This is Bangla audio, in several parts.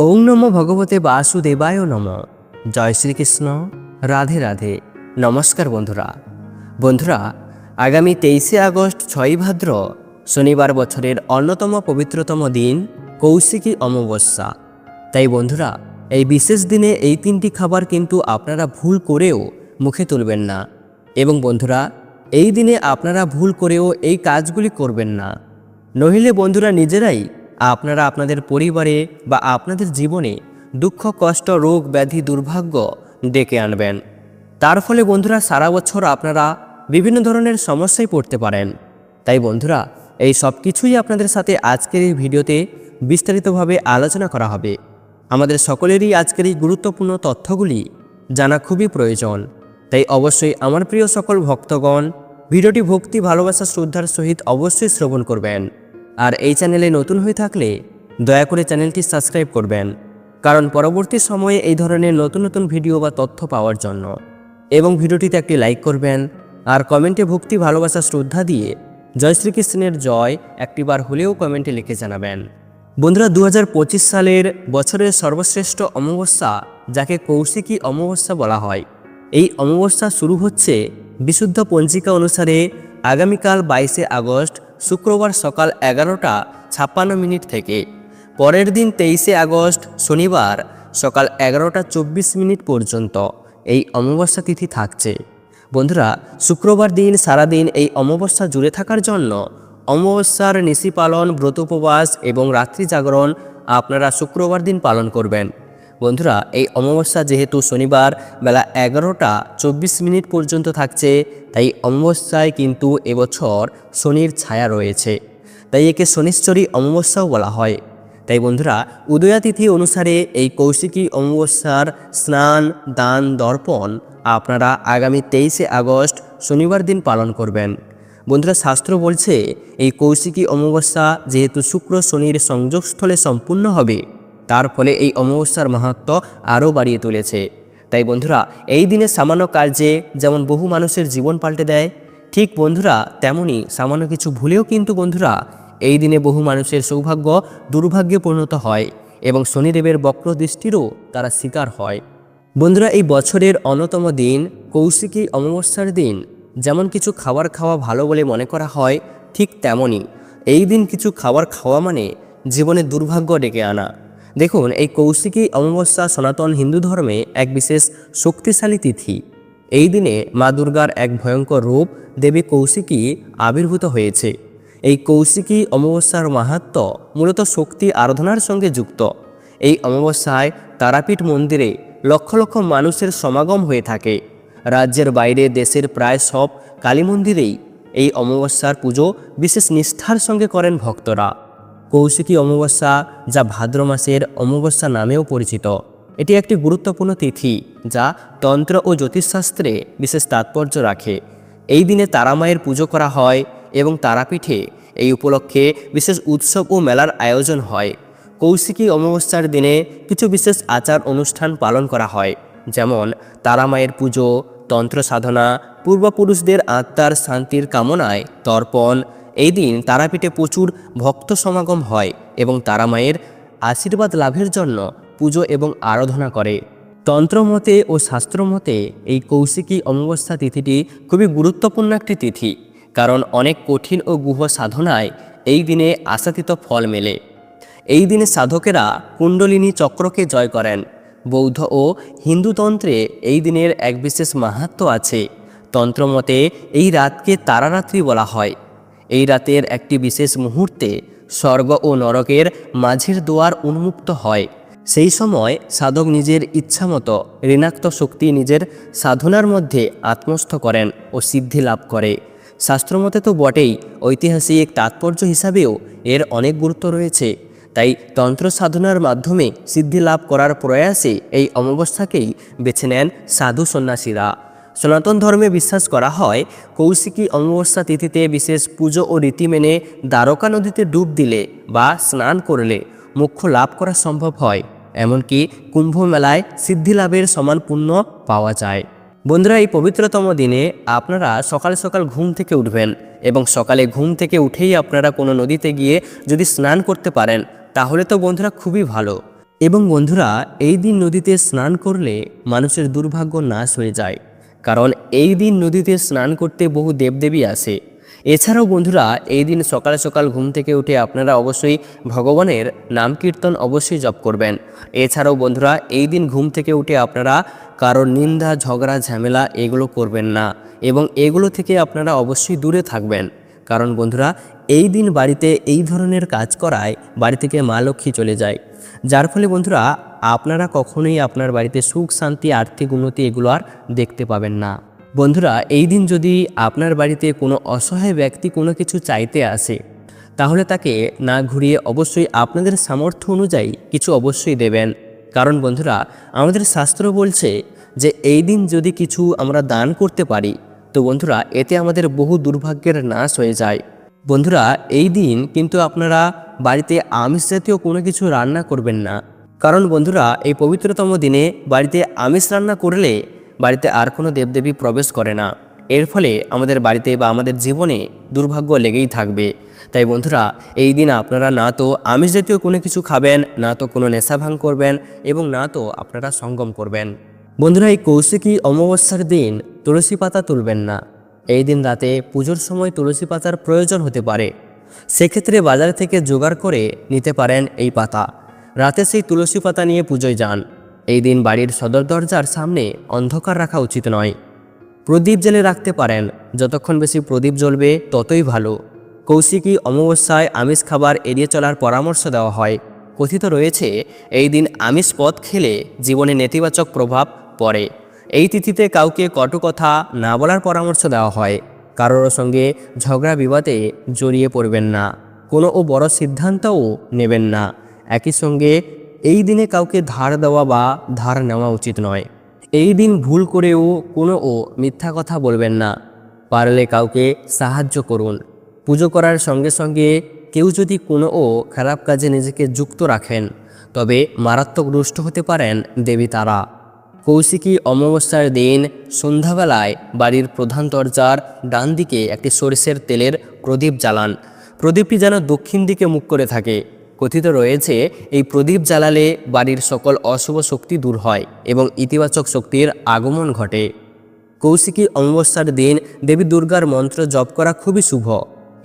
ওং নমো ভগবতে বাসুদেবায় নমঃ। জয় শ্রীকৃষ্ণ। রাধে রাধে। নমস্কার বন্ধুরা আগামী 23শে আগস্ট 6ই ভাদ্র শনিবার বছরের অন্যতম পবিত্রতম দিন কৌশিকী অমাবস্যা। তাই বন্ধুরা এই বিশেষ দিনে এই তিনটি খাবার কিন্তু আপনারা ভুল করেও মুখে তুলবেন না। এবং বন্ধুরা এই দিনে আপনারা ভুল করেও এই কাজগুলি করবেন না, নহিলে বন্ধুরা নিজেরাই আপনারা আপনাদের পরিবারে বা আপনাদের জীবনে দুঃখ, কষ্ট, রোগ, ব্যাধি, দুর্ভাগ্য ডেকে আনবেন। তার ফলে বন্ধুরা সারা বছর আপনারা বিভিন্ন ধরনের সমস্যায় পড়তে পারেন। তাই বন্ধুরা এই সব কিছুই আপনাদের সাথে আজকের এই ভিডিওতে বিস্তারিতভাবে আলোচনা করা হবে। আমাদের সকলেরই আজকের এই গুরুত্বপূর্ণ তথ্যগুলি জানা খুবই প্রয়োজন। তাই অবশ্যই আমার প্রিয় সকল ভক্তগণ ভিডিওটি ভক্তি, ভালোবাসা, শ্রদ্ধার সহিত অবশ্যই শ্রবণ করবেন। আর এই চ্যানেলে নতুন হয়ে থাকলে দয়া করে চ্যানেলটি সাবস্ক্রাইব করবেন, কারণ পরবর্তী সময়ে এই ধরনের নতুন নতুন ভিডিও বা তথ্য পাওয়ার জন্য। এবং ভিডিওটিতে একটি লাইক করবেন আর কমেন্টে ভক্তি, ভালোবাসা, শ্রদ্ধা দিয়ে জয় শ্রীকৃষ্ণের জয় একটিবার হলেও কমেন্টে লিখে জানাবেন। বন্ধুরা 2025 সালের বছরের সর্বশ্রেষ্ঠ অমাবস্যা, যাকে কৌশিকী অমাবস্যা বলা হয়, এই অমাবস্যা শুরু হচ্ছে বিশুদ্ধ পঞ্জিকা অনুসারে আগামীকাল 22শে আগস্ট শুক্রবার সকাল 11:56 থেকে। পরের দিন 23শে আগস্ট শনিবার সকাল 11:24 পর্যন্ত এই অমাবস্যা তিথি থাকছে। বন্ধুরা শুক্রবার দিন সারাদিন এই অমাবস্যা জুড়ে থাকার জন্য অমাবস্যার নিশি পালন, ব্রত উপবাস এবং রাত্রি জাগরণ আপনারা শুক্রবার দিন পালন করবেন। বন্ধুরা এই অমাবস্যা যেহেতু শনিবার বেলা 11:24 পর্যন্ত থাকছে, তাই অমাবস্যায় কিন্তু এবছর শনির ছায়া রয়েছে, তাই একে শনিশ্চরী অমাবস্যাও বলা হয়। তাই বন্ধুরা উদয়াতিথি অনুসারে এই কৌশিকী অমাবস্যার স্নান, দান, দর্পণ আপনারা আগামী 23শে আগস্ট শনিবার দিন পালন করবেন। বন্ধুরা শাস্ত্র বলছে এই কৌশিকী অমাবস্যা যেহেতু শুক্র শনির সংযোগস্থলে সম্পূর্ণ হবে, তার ফলে এই অমাবস্যার মাহাত্ম্য আরও বাড়িয়ে তুলেছে। তাই বন্ধুরা এই দিনে সামান্য কার্যে যেমন বহু মানুষের জীবন পাল্টে দেয়, ঠিক বন্ধুরা তেমনই সামান্য কিছু ভুলেও কিন্তু বন্ধুরা এই দিনে বহু মানুষের সৌভাগ্য দুর্ভাগ্যে পরিণত হয় এবং শনিদেবের বক্র দৃষ্টিরও তারা শিকার হয়। বন্ধুরা এই বছরের অন্যতম দিন কৌশিকী অমাবস্যার দিন যেমন কিছু খাবার খাওয়া ভালো বলে মনে করা হয়, ঠিক তেমনই এই দিন কিছু খাবার খাওয়া মানে জীবনে দুর্ভাগ্য ডেকে আনা। দেখুন এই কৌশিকী অমাবস্যা সনাতন হিন্দু ধর্মে এক বিশেষ শক্তিশালী তিথি। এই দিনে মা দুর্গার এক ভয়ঙ্কর রূপ দেবী কৌশিকী আবির্ভূত হয়েছে। এই কৌশিকী অমাবস্যার মাহাত্ম্য মূলত শক্তি আরাধনার সঙ্গে যুক্ত। এই অমাবস্যায় তারাপীঠ মন্দিরে লক্ষ লক্ষ মানুষের সমাগম হয়ে থাকে। রাজ্যের বাইরে দেশের প্রায় সব কালী মন্দিরেই এই অমাবস্যার পুজো বিশেষ নিষ্ঠার সঙ্গে করেন ভক্তরা। কৌশিকী অমাবস্যা, যা ভাদ্র মাসের অমাবস্যা নামেও পরিচিত, এটি একটি গুরুত্বপূর্ণ তিথি যা তন্ত্র ও জ্যোতিষশাস্ত্রে বিশেষ তাৎপর্য রাখে। এই দিনে তারামায়ের পুজো করা হয় এবং তারাপীঠে এই উপলক্ষে বিশেষ উৎসব ও মেলার আয়োজন হয়। কৌশিকী অমাবস্যার দিনে কিছু বিশেষ আচার অনুষ্ঠান পালন করা হয়, যেমন তারামায়ের পুজো, তন্ত্র সাধনা, পূর্বপুরুষদের আত্মার শান্তির কামনায় তর্পণ। এই দিন তারাপীঠে প্রচুর ভক্ত সমাগম হয় এবং তারামায়ের আশীর্বাদ লাভের জন্য পুজো এবং আরাধনা করে। তন্ত্রমতে ও শাস্ত্রমতে এই কৌশিকী অমাবস্যা তিথিটি খুবই গুরুত্বপূর্ণ একটি তিথি, কারণ অনেক কঠিন ও গুহ সাধনায় এই দিনে আশাতীত ফল মেলে। এই দিনে সাধকেরা কুণ্ডলিনী চক্রকে জয় করেন। বৌদ্ধ ও হিন্দু তন্ত্রে এই দিনের এক বিশেষ মাহাত্ম্য আছে। তন্ত্রমতে এই রাতকে তারারাত্রি বলা হয়। এই রাতের একটি বিশেষ মুহূর্তে স্বর্গ ও নরকের মাঝের দুয়ার উন্মুক্ত হয়। সেই সময় সাধক নিজের ইচ্ছামতো ঋণাত্মক শক্তি নিজের সাধনার মধ্যে আত্মস্থ করেন ও সিদ্ধি লাভ করে। শাস্ত্রমতে তো বটেই, ঐতিহাসিক তাৎপর্য হিসাবেও এর অনেক গুরুত্ব রয়েছে। তাই তন্ত্র সাধনার মাধ্যমে সিদ্ধি লাভ করার প্রয়াসে এই অমাবস্যাকেই বেছে নেন সাধু সন্ন্যাসীরা। সনাতন ধর্মে বিশ্বাস করা হয় কৌশিকী অমাবস্যা তিথিতে বিশেষ পুজো ও রীতি মেনে দ্বারকা নদীতে ডুব দিলে বা স্নান করলে মোক্ষ লাভ করা সম্ভব হয়। এমনকি কুম্ভ মেলায় সিদ্ধি লাভের সমান পুণ্য পাওয়া যায়। বন্ধুরা এই পবিত্রতম দিনে আপনারা সকাল সকাল ঘুম থেকে উঠবেন এবং সকালে ঘুম থেকে উঠেই আপনারা কোনো নদীতে গিয়ে যদি স্নান করতে পারেন তাহলে তো বন্ধুরা খুবই ভালো। এবং বন্ধুরা, এই দিন নদীতে স্নান করলে মানুষের দুর্ভাগ্য নাশ হয়ে যায়, কারণ এই দিন নদীতে স্নান করতে বহু দেবদেবী আসে। এছাড়াও বন্ধুরা, এই দিন সকাল সকাল ঘুম থেকে উঠে আপনারা অবশ্যই ভগবানের নাম কীর্তন অবশ্যই জপ করবেন। এছাড়াও বন্ধুরা, এই দিন ঘুম থেকে উঠে আপনারা কারোর নিন্দা ঝগড়া ঝামেলা এগুলো করবেন না, এবং এগুলো থেকে আপনারা অবশ্যই দূরে থাকবেন। কারণ বন্ধুরা, এই দিন বাড়িতে এই ধরনের কাজ করায় বাড়ি থেকে মা লক্ষ্মী চলে যায়, যার ফলে বন্ধুরা আপনারা কখনোই আপনার বাড়িতে সুখ শান্তি আর্থিক উন্নতি এগুলো আর দেখতে পাবেন না। বন্ধুরা, এই দিন যদি আপনার বাড়িতে কোনো অসহায় ব্যক্তি কোনো কিছু চাইতে আসে, তাহলে তাকে না ঘুরিয়ে অবশ্যই আপনাদের সামর্থ্য অনুযায়ী কিছু অবশ্যই দেবেন। কারণ বন্ধুরা, আমাদের শাস্ত্র বলছে যে এই দিন যদি কিছু আমরা দান করতে পারি, তো বন্ধুরা এতে আমাদের বহু দুর্ভাগ্যের নাশ হয়ে যায়। বন্ধুরা, এই দিন কিন্তু আপনারা বাড়িতে আমিষ জাতীয় কোনো কিছু রান্না করবেন না। কারণ বন্ধুরা, এই পবিত্রতম দিনে বাড়িতে আমিষ রান্না করলে বাড়িতে আর কোনো দেবদেবী প্রবেশ করে না। এর ফলে আমাদের বাড়িতে বা আমাদের জীবনে দুর্ভাগ্য লেগেই থাকবে। তাই বন্ধুরা, এই দিন আপনারা না তো আমিষ জাতীয় কোনো কিছু খাবেন, না তো কোনো নেশা ভাঙ করবেন, এবং না তো আপনারা সঙ্গম করবেন। বন্ধুরা, এই কৌশিকী অমাবস্যার দিন তুলসী পাতা তুলবেন না। এই দিন রাতে পুজোর সময় তুলসী পাতার প্রয়োজন হতে পারে, সেক্ষেত্রে বাজার থেকে জোগাড় করে নিতে পারেন এই পাতা। রাতে সেই তুলসী পাতা নিয়ে পুজোয় যান। এই দিন বাড়ির সদর দরজার সামনে অন্ধকার রাখা উচিত নয়। প্রদীপ জ্বেলে রাখতে পারেন, যতক্ষণ বেশি প্রদীপ জ্বলবে ততই ভালো। কৌশিকী অমাবস্যায় আমিষ খাবার এড়িয়ে চলার পরামর্শ দেওয়া হয়। কথিত রয়েছে এই দিন আমিষ পদ খেলে জীবনে নেতিবাচক প্রভাব পড়ে। এই তিথিতে কাউকে কটু কথা না বলার পরামর্শ দেওয়া হয়। কারোর সঙ্গে ঝগড়া বিবাদে জড়িয়ে পড়বেন না, কোনো বড় সিদ্ধান্তও নেবেন না। একই সঙ্গে এই দিনে কাউকে ধার দেওয়া বা ধার নেওয়া উচিত নয়। এই দিন ভুল করেও কোনো মিথ্যা কথা বলবেন না। পারলে কাউকে সাহায্য করুন। পুজো করার সঙ্গে সঙ্গে কেউ যদি কোনো খারাপ কাজে নিজেকে যুক্ত রাখেন, তবে মারাত্মক রুষ্ট হতে পারেন দেবী তারা। কৌশিকী অমাবস্যার দিন সন্ধ্যাবেলায় বাড়ির প্রধান দরজার ডান দিকে একটি সরিষের তেলের প্রদীপ জ্বালান। প্রদীপটি যেন দক্ষিণ দিকে মুখ করে থাকে। কথিত রয়েছে এই প্রদীপ জ্বালালে বাড়ির সকল অশুভ শক্তি দূর হয় এবং ইতিবাচক শক্তির আগমন ঘটে। কৌশিকী অমাবস্যার দিন দেবী দুর্গার মন্ত্র জপ করা খুবই শুভ।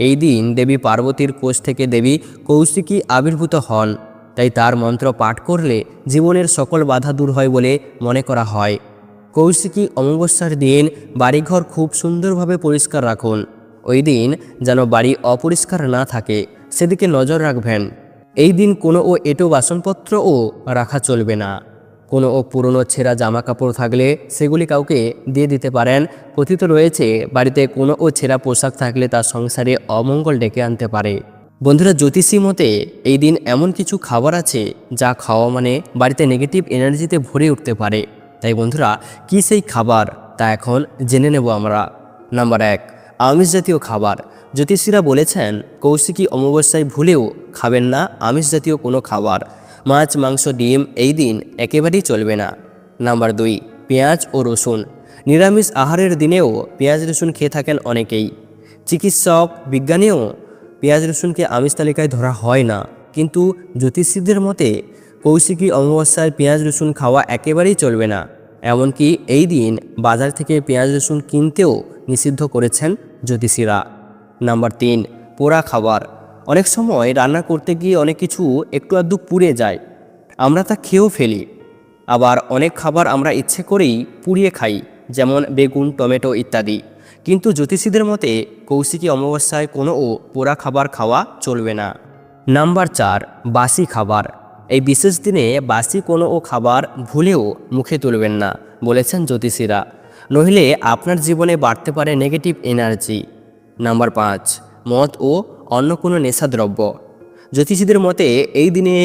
এই দিন দেবী পার্বতীর কোষ থেকে দেবী কৌশিকী আবির্ভূত হন, তাই তার মন্ত্র পাঠ করলে জীবনের সকল বাধা দূর হয় বলে মনে করা হয়। কৌশিকী অমাবস্যার দিন বাড়িঘর খুব সুন্দরভাবে পরিষ্কার রাখুন। ওই দিন যেন বাড়ি অপরিষ্কার না থাকে, সেদিকে নজর রাখবেন। এই দিন কোনো এঁটো বাসনপত্রও রাখা চলবে না। কোনো পুরনো ছেঁড়া জামা কাপড় থাকলে সেগুলি কাউকে দিয়ে দিতে পারেন। কথিত রয়েছে বাড়িতে কোনো ছেঁড়া পোশাক থাকলে তার সংসারে অমঙ্গল ডেকে আনতে পারে। বন্ধুরা, জ্যোতিষী মতে এই দিন এমন কিছু খাবার আছে যা খাওয়া মানে বাড়িতে নেগেটিভ এনার্জিতে ভরে উঠতে পারে। তাই বন্ধুরা, কী সেই খাবার তা এখন জেনে নেব আমরা। নাম্বার 1, আমিষ জাতীয় খাবার। জ্যোতিষীরা বলেছেন কৌশিকী অমাবস্যায় ভুলেও খাবেন না আমিষ জাতীয় কোনো খাবার। মাছ, মাংস, ডিম এই দিন একেবারেই চলবে না। নাম্বার 2, পেঁয়াজ ও রসুন। নিরামিষ আহারের দিনেও পেঁয়াজ রসুন খেয়ে থাকেন অনেকেই। চিকিৎসক, বিজ্ঞানীও পেঁয়াজ রসুনকে আমিষ তালিকায় ধরা হয় না, কিন্তু জ্যোতিষীদের মতে কৌশিকী অমাবস্যায় পেঁয়াজ রসুন খাওয়া একেবারেই চলবে না। এমনকি এই দিন বাজার থেকে পেঁয়াজ রসুন কিনতেও নিষিদ্ধ করেছেন জ্যোতিষীরা। নাম্বার 3, পোড়া খাবার। অনেক সময় রান্না করতে গিয়ে অনেক কিছু একটু আধটু পুড়ে যায়, আমরা তা খেয়েও ফেলি। আবার অনেক খাবার আমরা ইচ্ছে করেই পুড়িয়ে খাই, যেমন বেগুন, টমেটো ইত্যাদি। কিন্তু জ্যোতিষীদের মতে কৌশিকী অমাবস্যায় কোনো পোড়া খাবার খাওয়া চলবে না। নাম্বার 4, বাসি খাবার। এই বিশেষ দিনে বাসি কোনো খাবার ভুলেও মুখে তুলবেন না বলেছেন জ্যোতিষীরা, নইলে আপনার জীবনে বাড়তে পারে নেগেটিভ এনার্জি। নাম্বার 5, মদ ও অন্য কোনো নেশাদ্রব্য। জ্যোতিষীদের মতে এই দিনে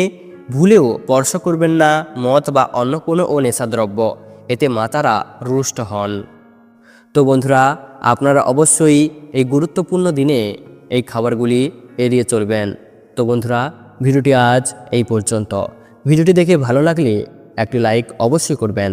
ভুলেও স্পর্শ করবেন না মদ বা অন্য কোনো নেশাদ্রব্য, এতে মাতারা রুষ্ট হন। তো বন্ধুরা, আপনারা অবশ্যই এই গুরুত্বপূর্ণ দিনে এই খাবারগুলি এড়িয়ে চলবেন। তো বন্ধুরা, ভিডিওটি আজ এই পর্যন্ত। ভিডিওটি দেখে ভালো লাগলে একটি লাইক অবশ্যই করবেন।